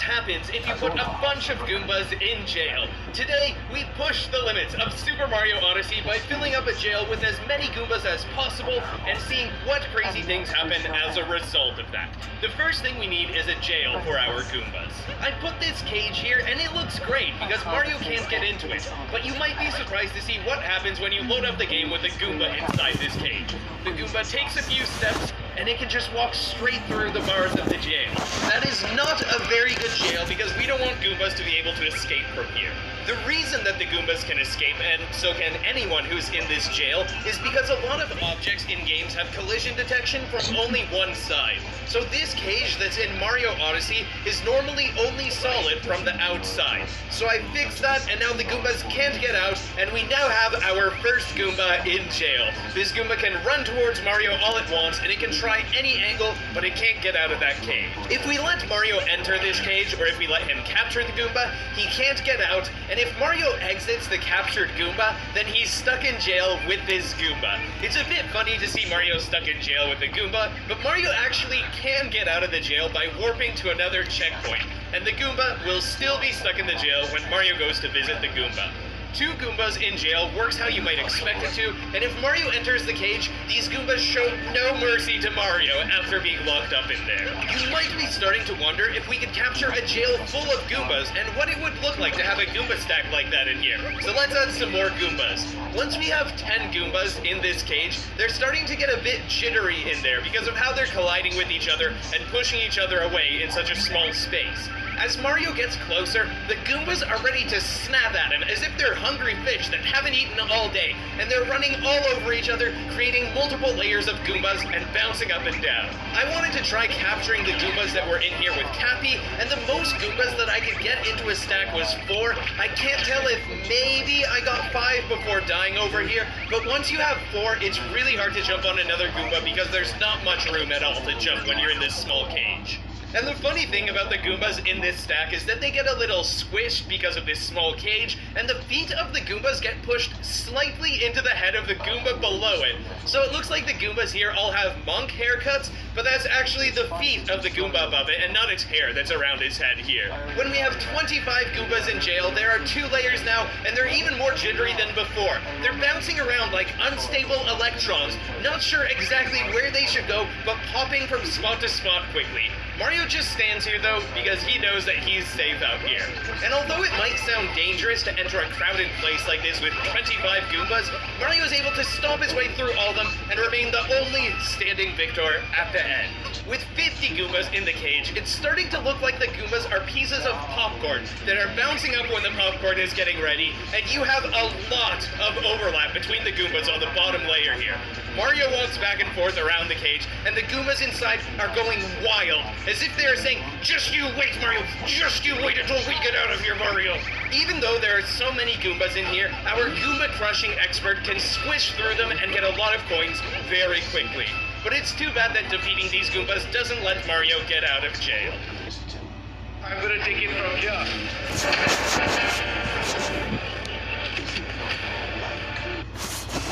happens if you put a bunch of Goombas in jail. Today, we push the limits of Super Mario Odyssey by filling up a jail with as many Goombas as possible and seeing what crazy things happen as a result of that. The first thing we need is a jail for our Goombas. I put this cage here and it looks great because Mario can't get into it, but you might be surprised to see what happens when you load up the game with a Goomba inside this cage. The Goomba takes a few steps and it can just walk straight through the bars of the jail. That is not a very good jail because we don't want Goombas to be able to escape from here. The reason that the Goombas can escape, and so can anyone who's in this jail, is because a lot of objects in games have collision detection from only one side. So this cage that's in Mario Odyssey is normally only solid from the outside. So I fixed that, and now the Goombas can't get out, and we now have our first Goomba in jail. This Goomba can run towards Mario all it wants, and it can try any angle, but it can't get out of that cage. If we let Mario enter this cage, or if we let him capture the Goomba, he can't get out, and if Mario exits the captured Goomba, then he's stuck in jail with this Goomba. It's a bit funny to see Mario stuck in jail with the Goomba, but Mario actually can get out of the jail by warping to another checkpoint, and the Goomba will still be stuck in the jail when Mario goes to visit the Goomba. 2 Goombas in jail works how you might expect it to, and if Mario enters the cage, these Goombas show no mercy to Mario after being locked up in there. You might be starting to wonder if we could capture a jail full of Goombas and what it would look like to have a Goomba stack like that in here. So let's add some more Goombas. Once we have 10 Goombas in this cage, they're starting to get a bit jittery in there because of how they're colliding with each other and pushing each other away in such a small space. As Mario gets closer, the Goombas are ready to snap at him as if they're hungry fish that haven't eaten all day, and they're running all over each other, creating multiple layers of Goombas and bouncing up and down. I wanted to try capturing the Goombas that were in here with Cappy, and the most Goombas that I could get into a stack was 4. I can't tell if maybe I got 5 before dying over here, but once you have 4, it's really hard to jump on another Goomba because there's not much room at all to jump when you're in this small cage. And the funny thing about the Goombas in this stack is that they get a little squished because of this small cage, and the feet of the Goombas get pushed slightly into the head of the Goomba below it. So it looks like the Goombas here all have monk haircuts, but that's actually the feet of the Goomba above it and not its hair that's around his head here. When we have 25 Goombas in jail, there are 2 layers now, and they're even more jittery than before. They're bouncing around like unstable electrons, not sure exactly where they should go, but popping from spot to spot quickly. Mario just stands here though, because he knows that he's safe out here. And although it might sound dangerous to enter a crowded place like this with 25 Goombas, Mario is able to stomp his way through all of them and remain the only standing victor at the end. With 50 Goombas in the cage, it's starting to look like the Goombas are pieces of popcorn that are bouncing up when the popcorn is getting ready, and you have a lot of overlap between the Goombas on the bottom layer here. Mario walks back and forth around the cage, and the Goombas inside are going wild, as if they are saying, "Just you wait, Mario! Just you wait until we get out of here, Mario!" Even though there are so many Goombas in here, our Goomba crushing expert can squish through them and get a lot of coins very quickly. But it's too bad that defeating these Goombas doesn't let Mario get out of jail. I'm gonna take it from here.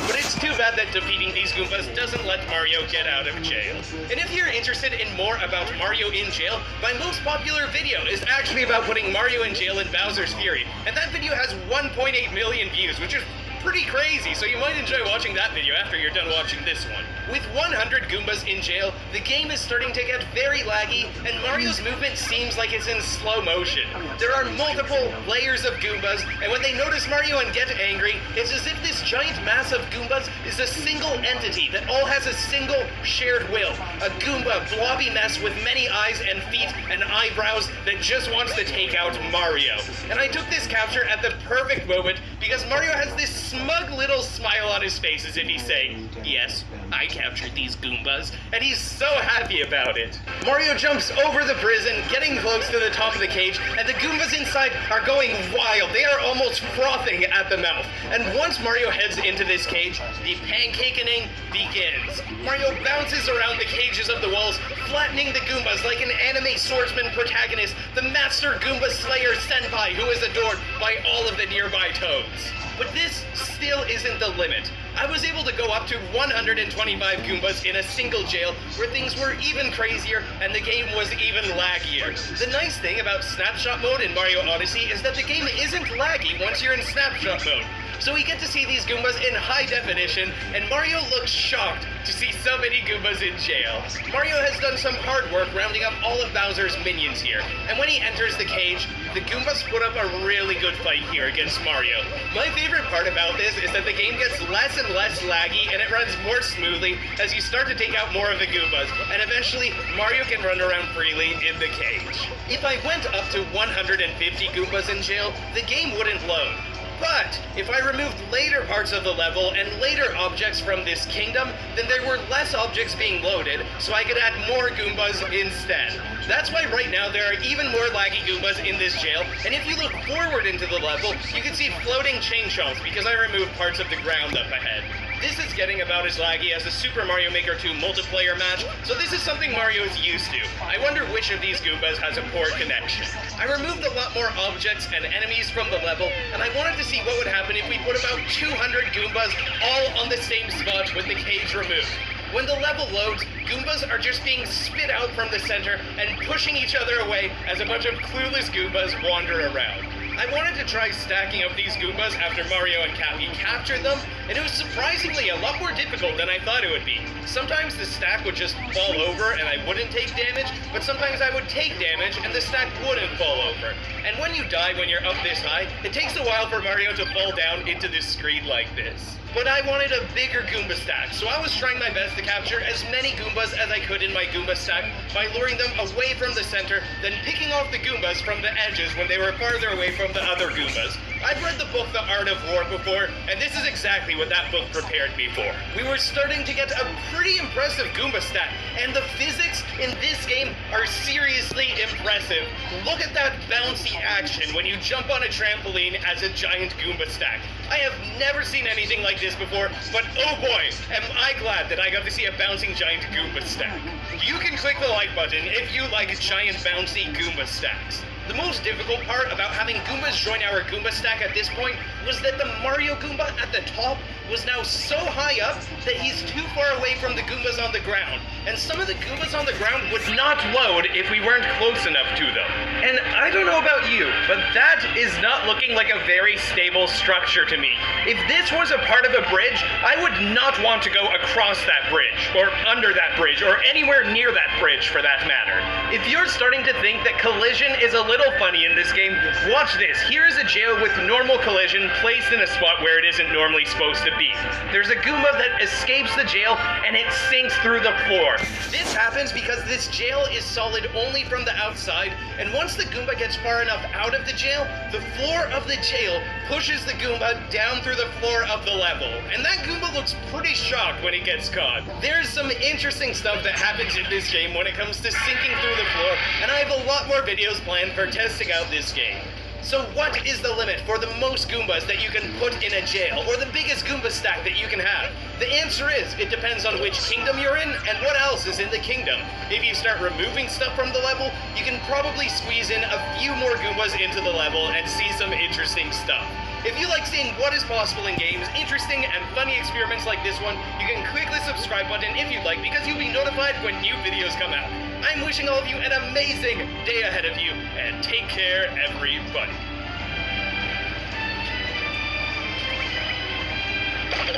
But it's too bad that defeating these Goombas doesn't let Mario get out of jail. And if you're interested in more about Mario in jail, my most popular video is actually about putting Mario in jail in Bowser's Fury. And that video has 1.8 million views, which is pretty crazy, so you might enjoy watching that video after you're done watching this one. With 100 Goombas in jail, the game is starting to get very laggy, and Mario's movement seems like it's in slow motion. There are multiple layers of Goombas, and when they notice Mario and get angry, it's as if this giant mass of Goombas is a single entity that all has a single shared will. A Goomba blobby mess with many eyes and feet and eyebrows that just wants to take out Mario. And I took this capture at the perfect moment because Mario has this smug little smile on his face as if he's saying, "Yes, I captured these Goombas," and he's so happy about it. Mario jumps over the prison, getting close to the top of the cage, and the Goombas inside are going wild. They are almost frothing at the mouth. And once Mario heads into this cage, the pancakening begins. Mario bounces around the cages of the walls, flattening the Goombas like an anime swordsman protagonist, the Master Goomba Slayer Senpai, who is adored by all of the nearby toads. But this still isn't the limit. I was able to go up to 125 25 Goombas in a single jail where things were even crazier and the game was even laggier. The nice thing about Snapshot mode in Mario Odyssey is that the game isn't laggy once you're in Snapshot mode. So we get to see these Goombas in high definition, and Mario looks shocked to see so many Goombas in jail. Mario has done some hard work rounding up all of Bowser's minions here, and when he enters the cage, the Goombas put up a really good fight here against Mario. My favorite part about this is that the game gets less and less laggy, and it runs more smoothly as you start to take out more of the Goombas, and eventually Mario can run around freely in the cage. If I went up to 150 Goombas in jail, the game wouldn't load. But if I removed later parts of the level and later objects from this kingdom, then there were less objects being loaded, so I could add more Goombas instead. That's why right now there are even more laggy Goombas in this jail, and if you look forward into the level, you can see floating chain chomps because I removed parts of the ground up ahead. This is getting about as laggy as a Super Mario Maker 2 multiplayer match, so this is something Mario is used to. I wonder which of these Goombas has a poor connection. I removed a lot more objects and enemies from the level, and I wanted to see what would happen if we put about 200 Goombas all on the same spot with the cage removed. When the level loads, Goombas are just being spit out from the center and pushing each other away as a bunch of clueless Goombas wander around. I wanted to try stacking up these Goombas after Mario and Cappy captured them, and it was surprisingly a lot more difficult than I thought it would be. Sometimes the stack would just fall over and I wouldn't take damage, but sometimes I would take damage and the stack wouldn't fall over. And when you die when you're up this high, it takes a while for Mario to fall down into this screen like this. But I wanted a bigger Goomba stack, so I was trying my best to capture as many Goombas as I could in my Goomba stack by luring them away from the center, then picking off the Goombas from the edges when they were farther away from the other Goombas. I've read the book The Art of War before, and this is exactly what that book prepared me for. We were starting to get a pretty impressive Goomba stack, and the physics in this game are seriously impressive. Look at that bouncy action when you jump on a trampoline as a giant Goomba stack. I have never seen anything like this before, but oh boy, am I glad that I got to see a bouncing giant Goomba stack. You can click the like button if you like giant bouncy Goomba stacks. The most difficult part about having Goombas join our Goomba stack at this point was that the Mario Goomba at the top was now so high up that he's too far away from the Goombas on the ground, and some of the Goombas on the ground would not load if we weren't close enough to them. And I don't know about you, but that is not looking like a very stable structure to me. If this was a part of a bridge, I would not want to go across that bridge, or under that bridge, or anywhere near that bridge for that matter. If you're starting to think that collision is a little funny in this game, watch this. Here is a jail with normal collision placed in a spot where it isn't normally supposed to be. There's a Goomba that escapes the jail and it sinks through the floor. This happens because this jail is solid only from the outside, and once the Goomba gets far enough out of the jail, the floor of the jail pushes the Goomba down through the floor of the level. And that Goomba looks pretty shocked when it gets caught. There's some interesting stuff that happens in this game when it comes to sinking through the floor, and I have a lot more videos planned for testing out this game. So what is the limit for the most Goombas that you can put in a jail, or the biggest Goomba stack that you can have? The answer is, it depends on which kingdom you're in and what else is in the kingdom. If you start removing stuff from the level, you can probably squeeze in a few more Goombas into the level and see some interesting stuff. If you like seeing what is possible in games, interesting and funny experiments like this one, you can click the subscribe button if you'd like, because you'll be notified when new videos come out. I'm wishing all of you an amazing day ahead of you, and take care, everybody.